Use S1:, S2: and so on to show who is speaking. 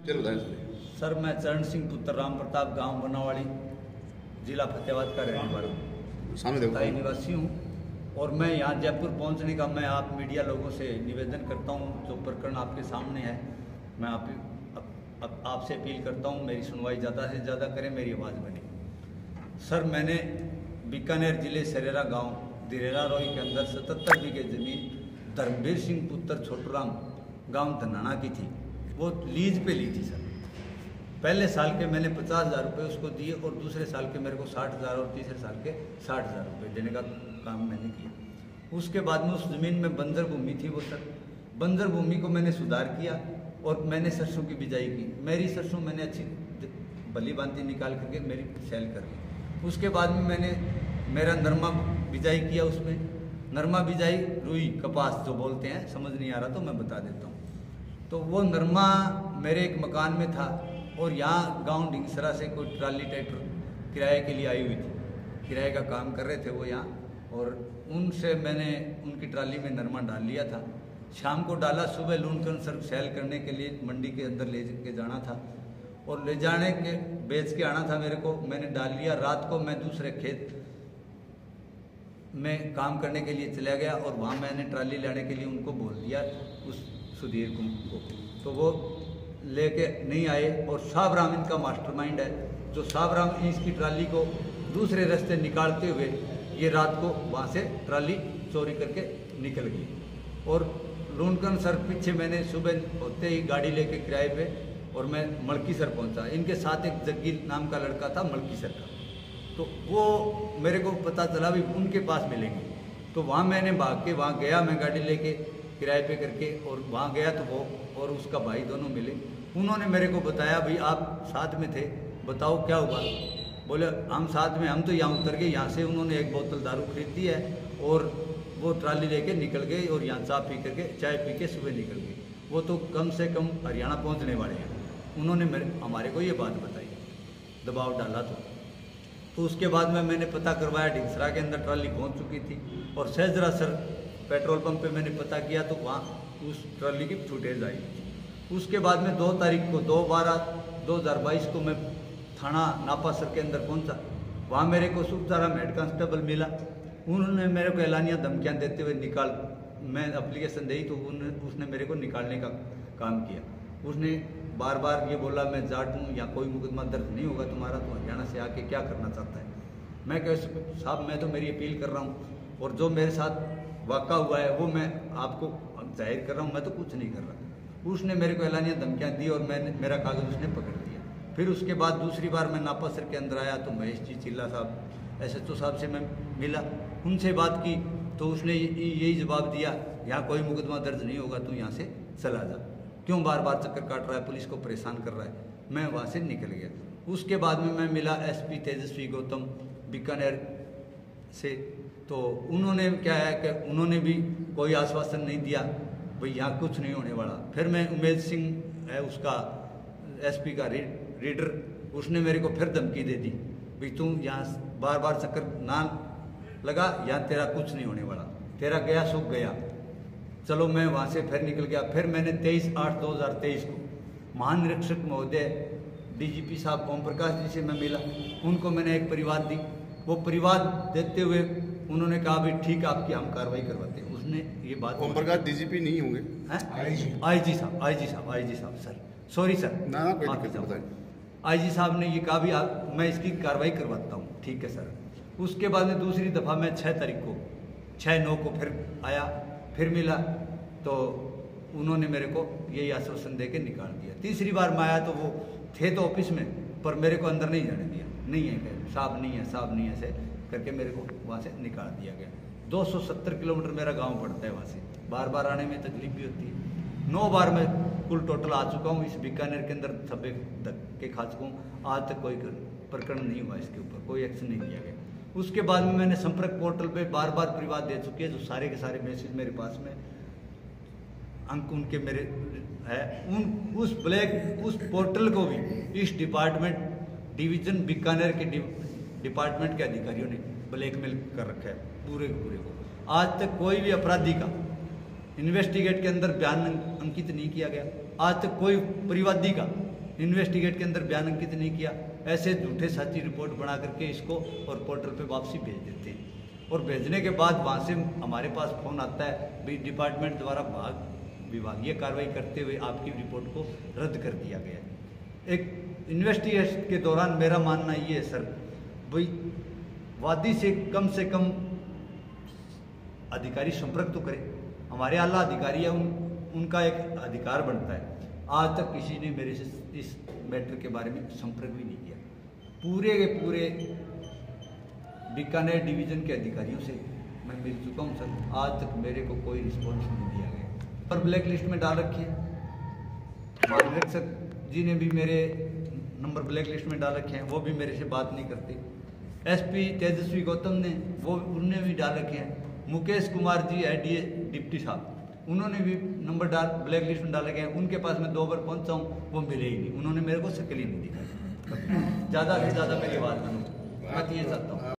S1: चलो बताएं
S2: सर। मैं चरण सिंह पुत्र राम प्रताप, गांव बनावाड़ी, जिला फतेहाबाद का रहने वाला हूँ,
S1: सामने देखो,
S2: स्थायी निवासी हूँ। और मैं यहाँ जयपुर पहुँचने का मैं आप मीडिया लोगों से निवेदन करता हूँ। जो प्रकरण आपके सामने है, मैं आपसे अपील करता हूँ मेरी सुनवाई ज़्यादा से ज़्यादा करें, मेरी आवाज़ बने। सर, मैंने बीकानेर जिले सरेरा गांव दिरेरा रोई के अंदर 77 बीघे ज़मीन धर्मवीर सिंह पुत्र छोटूराम गांव धनाना की थी, वो लीज पे ली थी सर। पहले साल के मैंने 50,000 रुपये उसको दिए और दूसरे साल के मेरे को 60,000 और तीसरे साल के 60,000 रुपये देने का काम मैंने किया। उसके बाद में उस ज़मीन में बंजर भूमि थी वो सर, बंजर भूमि को मैंने सुधार किया और मैंने सरसों की बिजाई की। मेरी सरसों मैंने अच्छी भली भांति निकाल करके मेरी सेल कर दी। उसके बाद में मैंने मेरा नरमा बिजाई किया, उसमें नरमा बिजाई रुई कपास जो बोलते हैं, समझ नहीं आ रहा तो मैं बता देता हूँ। तो वो नरमा मेरे एक मकान में था और यहाँ गांव ढिंगसरा से कोई ट्राली ट्रैक्टर किराए के लिए आई हुई थी, किराए का काम कर रहे थे वो यहाँ, और उनसे मैंने उनकी ट्राली में नरमा डाल लिया था। शाम को डाला, सुबह लूनकन सर सेल करने के लिए मंडी के अंदर ले के जाना था और ले जाने के बेच के आना था मेरे को। मैंने डाल लिया। रात को मैं दूसरे खेत में काम करने के लिए चला गया और वहाँ मैंने ट्राली लाने के लिए उनको बोल दिया, उस सुधीर को, तो वो लेके नहीं आए। और साबराम इनका मास्टरमाइंड है, जो साबराम इसकी ट्राली को दूसरे रास्ते निकालते हुए ये रात को वहाँ से ट्राली चोरी करके निकल गई। और लूनकन सर पीछे मैंने सुबह होते ही गाड़ी लेके किराए पे और मैं मलकी सर पहुँचा। इनके साथ एक जग्गी नाम का लड़का था मलकी सर का, तो वो मेरे को पता चला भी उनके पास मिलेंगे, तो वहाँ मैंने भाग के वहाँ गया, मैं गाड़ी लेके किराए पे करके, और वहाँ गया तो वो और उसका भाई दोनों मिले। उन्होंने मेरे को बताया, भाई आप साथ में थे, बताओ क्या हुआ। बोले हम साथ में, हम तो यहाँ उतर गए। यहाँ से उन्होंने एक बोतल दारू खरीदी है और वो ट्राली लेके निकल गए और यहाँ चाय पी के सुबह निकल गए। वो तो कम से कम हरियाणा पहुँचने वाले हैं। उन्होंने हमारे को ये बात बताई, दबाव डाला। तो उसके बाद में मैंने पता करवाया, ढिंगसरा के अंदर ट्राली पहुँच चुकी थी। और सहजरा सर पेट्रोल पंप पे मैंने पता किया तो वहाँ उस ट्राली की फुटेज आई। उसके बाद में 2 तारीख को 2/12/2022 को मैं थाना नापासर के अंदर पहुंचा। वहाँ मेरे को सुखदाराम हेड कांस्टेबल मिला। उन्होंने मेरे को एलानिया धमकियाँ देते हुए मैं एप्लीकेशन दी तो उसने मेरे को निकालने का काम किया। उसने बार बार ये बोला, मैं जाट हूँ, या कोई मुकदमा दर्ज नहीं होगा तुम्हारा, तो हरियाणा से आके क्या करना चाहता है। मैं कह साहब, मैं तो मेरी अपील कर रहा हूँ और जो मेरे साथ वाक़ा हुआ है वो मैं आपको जाहिर कर रहा हूँ, मैं तो कुछ नहीं कर रहा। उसने मेरे को एलानिया धमकियाँ दी और मेरा कागज़ उसने पकड़ लिया। फिर उसके बाद दूसरी बार मैं नापासर के अंदर आया तो महेश जी चिल्ला साहब SHO साहब से मैं मिला, उनसे बात की तो उसने यही जवाब दिया, यहाँ कोई मुकदमा दर्ज नहीं होगा, तू यहाँ से चला जा, क्यों बार बार चक्कर काट रहा है, पुलिस को परेशान कर रहा है। मैं वहाँ से निकल गया। उसके बाद में मैं मिला SP तेजस्वी गौतम बीकानेर से, तो उन्होंने क्या है कि उन्होंने भी कोई आश्वासन नहीं दिया, भाई यहाँ कुछ नहीं होने वाला। फिर मैं उमेश सिंह है उसका SP का रीडर, उसने मेरे को फिर धमकी दे दी, भाई तू यहाँ बार बार चक्कर ना लगा, यहाँ तेरा कुछ नहीं होने वाला, तेरा गया सो गया। चलो मैं वहाँ से फिर निकल गया। फिर मैंने 23/8/2023 को महानिरीक्षक महोदय DGP साहब ओम प्रकाश जी से मैं मिला। उनको मैंने एक परिवाद दी। वो परिवाद देते हुए उन्होंने कहा, भाई ठीक है, आपकी हम कार्रवाई करवाते हैं। उसने ये बात,
S1: ओम प्रकाश DGP नहीं होंगे,
S2: IG साहब सर, सॉरी सर,
S1: ना कोई दिक्कत नहीं,
S2: IG साहब ने ये कहा, भी मैं इसकी कार्रवाई करवाता हूँ, ठीक है सर। उसके बाद में दूसरी दफ़ा मैं 6/9 को फिर आया, फिर मिला, तो उन्होंने मेरे को यही आश्वासन दे के निकाल दिया। तीसरी बार मैं आया तो वो थे तो ऑफिस में, पर मेरे को अंदर नहीं जाने दिया, नहीं है साहब, नहीं है ऐसे करके मेरे को वहाँ से निकाल दिया गया। 270 किलोमीटर मेरा गांव पड़ता है, वहाँ से बार बार आने में तकलीफ भी होती है। 9 बार मैं कुल टोटल आ चुका हूँ इस बीकानेर के अंदर, धब्बे धक्के खा चुका हूँ। आज तक कोई प्रकरण नहीं हुआ, इसके ऊपर कोई एक्शन नहीं लिया गया। उसके बाद में मैंने संपर्क पोर्टल पे बार बार परिवाद दे चुकी है, जो सारे के सारे मैसेज मेरे पास में, अंक उनके मेरे है। उस पोर्टल को भी इस डिवीजन बीकानेर के डिपार्टमेंट के अधिकारियों ने ब्लैकमेल कर रखा है पूरे को। आज तक कोई भी अपराधी का इन्वेस्टिगेट के अंदर बयान अंकित नहीं किया गया। आज तक कोई परिवादी का इन्वेस्टिगेट के अंदर बयान अंकित नहीं किया, ऐसे झूठे साची रिपोर्ट बना करके इसको और पोर्टल पे वापसी भेज देते हैं। और भेजने के बाद वहाँ से हमारे पास फ़ोन आता है भाई डिपार्टमेंट द्वारा विभागीय कार्रवाई करते हुए आपकी रिपोर्ट को रद्द कर दिया गया है। एक इन्वेस्टिगेशन के दौरान मेरा मानना ये है सर, भाई वादी से कम अधिकारी संपर्क तो करें, हमारे आला अधिकारी है, उनका एक अधिकार बनता है। आज तक किसी ने मेरे से इस मैटर के बारे में संपर्क भी नहीं किया। पूरे के पूरे बीकानेर डिवीज़न के अधिकारियों से मैं मिल चुका हूँ सर, आज तक मेरे को कोई रिस्पॉन्स नहीं दिया गया और ब्लैक लिस्ट में डाल रखी है। महानिरीक्षक जी ने भी मेरे नंबर ब्लैक लिस्ट में डाल रखे हैं, वो भी मेरे से बात नहीं करते। एसपी तेजस्वी गौतम ने उन्होंने भी डाल रखे हैं। मुकेश कुमार जी है डिप्टी साहब, उन्होंने भी नंबर ब्लैक लिस्ट में डाल रखे हैं। उनके पास मैं 2 बार पहुंचा हूँ, वो मिले ही नहीं, उन्होंने मेरे को शक्ल ही नहीं दिखाई। ज़्यादा से ज़्यादा मेरी बात मानो, मैं ये चाहता हूँ।